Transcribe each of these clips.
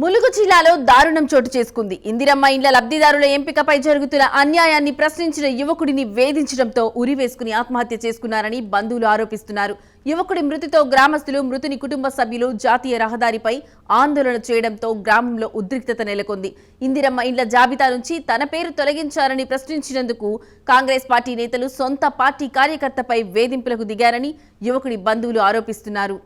ములుగు జిల్లాలో దారుణం చోటు చేసుకుంది. ఇందిరమ్మ ఇండ్ల లబ్ధిదారుల ఎంపికపై జరుగుతున్న అన్యాయాన్ని ప్రశ్నించిన యువకుడిని వేధించడంతో ఉరివేసుకుని ఆత్మహత్య చేసుకున్నారని బంధువులు ఆరోపిస్తున్నారు. యువకుడి మృతితో గ్రామస్తులు, మృతుని కుటుంబ సభ్యులు జాతీయ రహదారిపై ఆందోళన చేయడంతో గ్రామంలో ఉద్రిక్తత నెలకొంది. ఇందిరమ్మ ఇండ్ల జాబితా నుంచి తన పేరు తొలగించారని ప్రశ్నించినందుకు కాంగ్రెస్ పార్టీ నేతలు సొంత పార్టీ కార్యకర్తపై వేధింపులకు దిగారని యువకుడి బంధువులు ఆరోపిస్తున్నారు.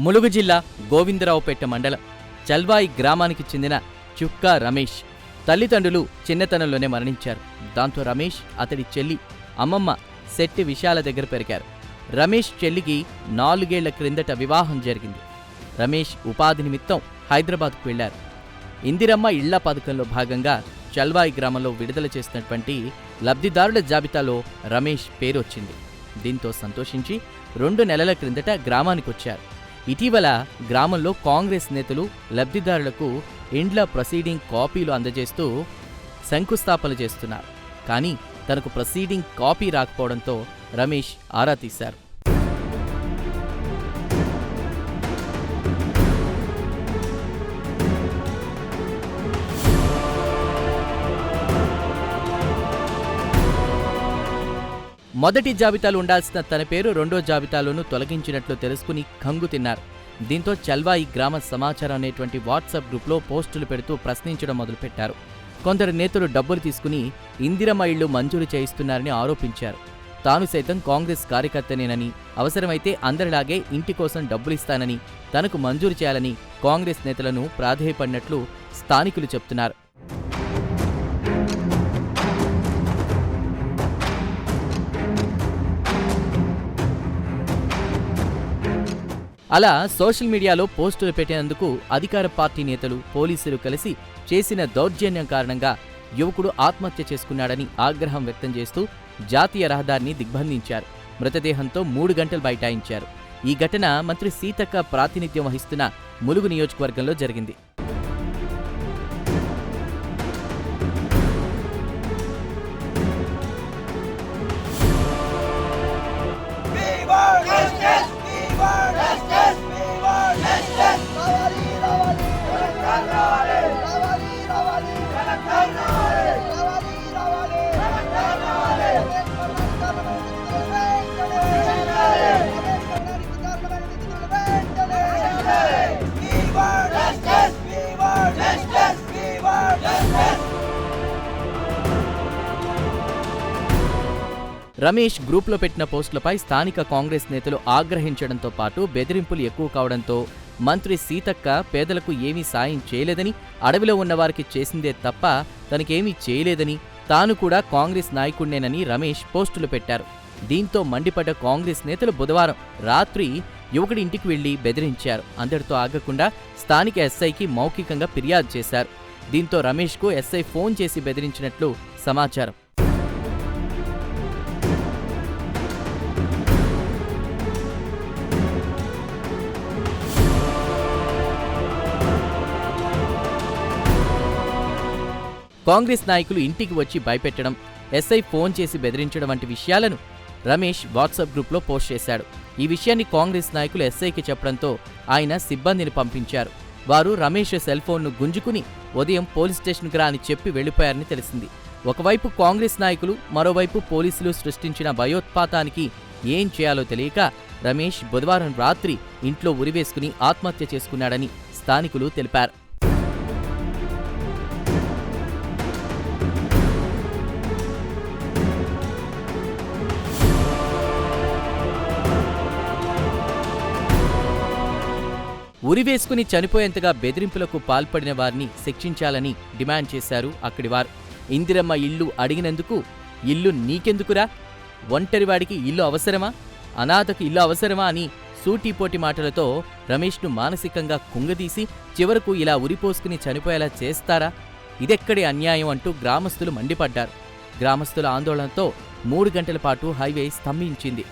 ములుగు జిల్లా గోవిందరావుపేట మండలం చల్వాయి గ్రామానికి చెందిన చుక్కా రమేష్ తల్లిదండ్రులు చిన్నతనంలోనే మరణించారు. దాంతో రమేష్, అతడి చెల్లి, అమ్మమ్మ శెట్టి విశాల దగ్గర పెరిగారు. రమేష్ చెల్లికి 4 ఏళ్ల క్రిందట వివాహం జరిగింది. రమేష్ ఉపాధి నిమిత్తం హైదరాబాద్కు వెళ్లారు. ఇందిరమ్మ ఇళ్ల పథకంలో భాగంగా చల్వాయి గ్రామంలో విడుదల చేసినటువంటి లబ్ధిదారుల జాబితాలో రమేష్ పేరొచ్చింది. దీంతో సంతోషించి 2 నెలల క్రిందట గ్రామానికొచ్చారు. ఇటీవల గ్రామంలో కాంగ్రెస్ నేతలు లబ్ధిదారులకు ఇండ్ల ప్రొసీడింగ్ కాపీలు అందజేస్తూ శంకుస్థాపన చేస్తున్నారు. కానీ తనకు ప్రొసీడింగ్ కాపీ రాకపోవడంతో రమేష్ ఆరా తీశారు. మొదటి జాబితాలో ఉండాల్సిన తన పేరు 2వ జాబితాలోనూ తొలగించినట్లు తెలుసుకుని కంగు తిన్నారు. దీంతో చల్వాయి గ్రామ సమాచారం అనేటువంటి వాట్సాప్ గ్రూప్లో పోస్టులు పెడుతూ ప్రశ్నించడం మొదలుపెట్టారు. కొందరు నేతలు డబ్బులు తీసుకుని ఇందిరమ్మ ఇళ్లు మంజూరు చేయిస్తున్నారని ఆరోపించారు. తాను సైతం కాంగ్రెస్ కార్యకర్తనేనని, అవసరమైతే అందరిలాగే ఇంటి కోసం డబ్బులిస్తానని, తనకు మంజూరు చేయాలని కాంగ్రెస్ నేతలను ప్రాధేయపడినట్లు స్థానికులు చెప్తున్నారు. అలా సోషల్ మీడియాలో పోస్టులు పెట్టినందుకు అధికార పార్టీ నేతలు, పోలీసులు కలిసి చేసిన దౌర్జన్యం కారణంగా యువకుడు ఆత్మహత్య చేసుకున్నాడని ఆగ్రహం వ్యక్తం చేస్తూ జాతీయ రహదారిని దిగ్బంధించారు. మృతదేహంతో 3 గంటలు బైఠాయించారు. ఈ ఘటన మంత్రి సీతక్క ప్రాతినిధ్యం వహిస్తున్న ములుగు నియోజకవర్గంలో జరిగింది. రమేష్ గ్రూప్లో పెట్టిన పోస్టులపై స్థానిక కాంగ్రెస్ నేతలు ఆగ్రహించడంతో పాటు బెదిరింపులు ఎక్కువ కావడంతో మంత్రి సీతక్క పేదలకు ఏమీ సాయం చేయలేదని, అడవిలో ఉన్నవారికి చేసిందే తప్ప తనకేమీ చేయలేదని, తాను కూడా కాంగ్రెస్ నాయకుడినేనని రమేష్ పోస్టులు పెట్టారు. దీంతో మండిపడ్డ కాంగ్రెస్ నేతలు బుధవారం రాత్రి యువకుడి ఇంటికి వెళ్లి బెదిరించారు. అందరితో ఆగకుండా స్థానిక ఎస్ఐకి మౌఖికంగా ఫిర్యాదు చేశారు. దీంతో రమేష్కు ఎస్ఐ ఫోన్ చేసి బెదిరించినట్లు సమాచారం. కాంగ్రెస్ నాయకులు ఇంటికి వచ్చి భయపెట్టడం, ఎస్ఐ ఫోన్ చేసి బెదిరించడం వంటి విషయాలను రమేష్ వాట్సాప్ గ్రూప్లో పోస్ట్ చేశాడు. ఈ విషయాన్ని కాంగ్రెస్ నాయకులు ఎస్ఐకి చెప్పడంతో ఆయన సిబ్బందిని పంపించారు. వారు రమేష్ సెల్ ఫోన్ను గుంజుకుని ఉదయం పోలీస్ స్టేషన్కి రా అని చెప్పి వెళ్లిపోయారని తెలిసింది. ఒకవైపు కాంగ్రెస్ నాయకులు, మరోవైపు పోలీసులు సృష్టించిన భయోత్పాతానికి ఏం చేయాలో తెలియక రమేష్ బుధవారం రాత్రి ఇంట్లో ఉరివేసుకుని ఆత్మహత్య చేసుకున్నాడని స్థానికులు తెలిపారు. ఉరివేసుకుని చనిపోయేంతగా బెదిరింపులకు పాల్పడిన వారిని శిక్షించాలని డిమాండ్ చేశారు అక్కడివారు. ఇందిరమ్మ ఇల్లు అడిగినందుకు ఇల్లు నీకెందుకురా, ఒంటరివాడికి ఇల్లు అవసరమా, అనాథకు ఇల్లు అవసరమా అని సూటిపోటి మాటలతో రమేష్ను మానసికంగా కుంగదీసి చివరకు ఇలా ఉరిపోసుకుని చనిపోయేలా చేస్తారా, ఇదెక్కడి అన్యాయం అంటూ గ్రామస్తులు మండిపడ్డారు. గ్రామస్తుల ఆందోళనతో 3 గంటల పాటు హైవే స్తంభించింది.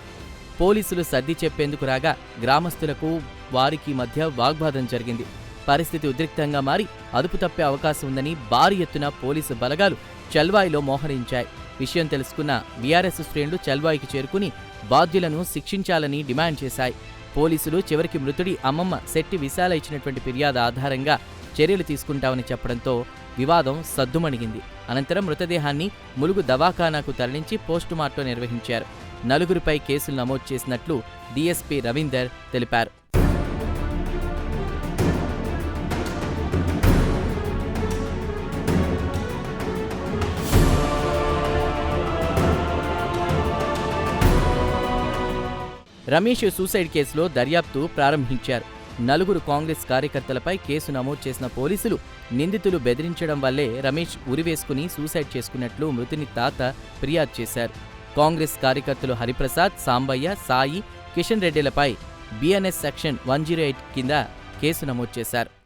పోలీసులు సర్ది చెప్పేందుకు రాగా గ్రామస్తులకు వారికి మధ్య వాగ్వాదం జరిగింది. పరిస్థితి ఉద్రిక్తంగా మారి అదుపు తప్పే అవకాశం ఉందని భారీ ఎత్తున పోలీసు బలగాలు చల్వాయిలో మోహరించాయి. విషయం తెలుసుకున్న వీఆర్ఎస్ శ్రేణులు చల్వాయికి చేరుకుని బాధ్యులను శిక్షించాలని డిమాండ్ చేశాయి. పోలీసులు చివరికి మృతుడి అమ్మమ్మ శెట్టి విశాల ఇచ్చినటువంటి ఫిర్యాదు ఆధారంగా చర్యలు తీసుకుంటామని చెప్పడంతో వివాదం సద్దుమణిగింది. అనంతరం మృతదేహాన్ని ములుగు దవాఖానాకు తరలించి పోస్టుమార్టం నిర్వహించారు. నలుగురిపై కేసులు నమోదు చేసినట్లు డీఎస్పీ రవీందర్ తెలిపారు. రమేష్ సూసైడ్ కేసులో దర్యాప్తు ప్రారంభించారు. నలుగురు కాంగ్రెస్ కార్యకర్తలపై కేసు నమోదు చేసిన పోలీసులు నిందితులు బెదిరించడం వల్లే రమేష్ ఉరివేసుకుని సూసైడ్ చేసుకున్నట్లు మృతుని తాత ఫిర్యాదు చేశారు. కాంగ్రెస్ కార్యకర్తలు హరిప్రసాద్, సాంబయ్య, సాయి, కిషన్ రెడ్డిలపై BNS సెక్షన్ 108 కింద కేసు నమోదు చేశారు.